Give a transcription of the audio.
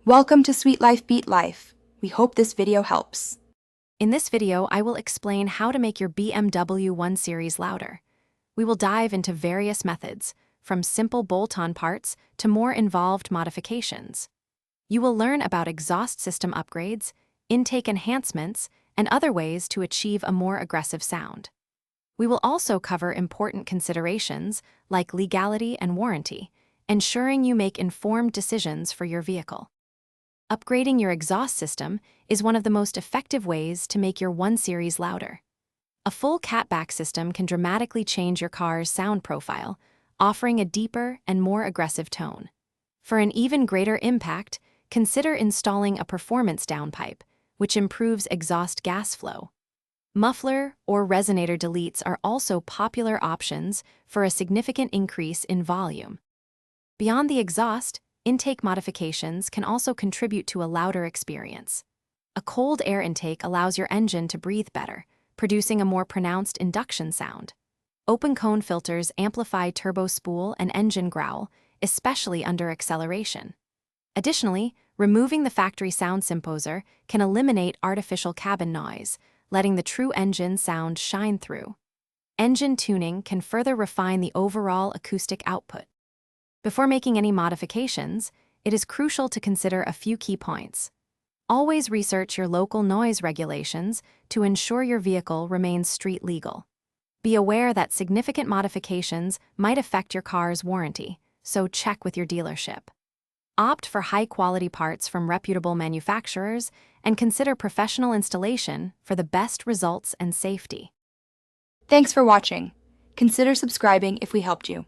Welcome to Sweet Life Beat Life. We hope this video helps. In this video, I will explain how to make your BMW 1 Series louder. We will dive into various methods, from simple bolt-on parts to more involved modifications. You will learn about exhaust system upgrades, intake enhancements, and other ways to achieve a more aggressive sound. We will also cover important considerations like legality and warranty, ensuring you make informed decisions for your vehicle. Upgrading your exhaust system is one of the most effective ways to make your 1 Series louder. A full catback system can dramatically change your car's sound profile, offering a deeper and more aggressive tone. For an even greater impact, consider installing a performance downpipe, which improves exhaust gas flow. Muffler or resonator deletes are also popular options for a significant increase in volume. Beyond the exhaust, intake modifications can also contribute to a louder experience. A cold air intake allows your engine to breathe better, producing a more pronounced induction sound. Open cone filters amplify turbo spool and engine growl, especially under acceleration. Additionally, removing the factory sound symposer can eliminate artificial cabin noise, letting the true engine sound shine through. Engine tuning can further refine the overall acoustic output. Before making any modifications, it is crucial to consider a few key points. Always research your local noise regulations to ensure your vehicle remains street legal. Be aware that significant modifications might affect your car's warranty, so check with your dealership. Opt for high-quality parts from reputable manufacturers and consider professional installation for the best results and safety. Thanks for watching. Consider subscribing if we helped you.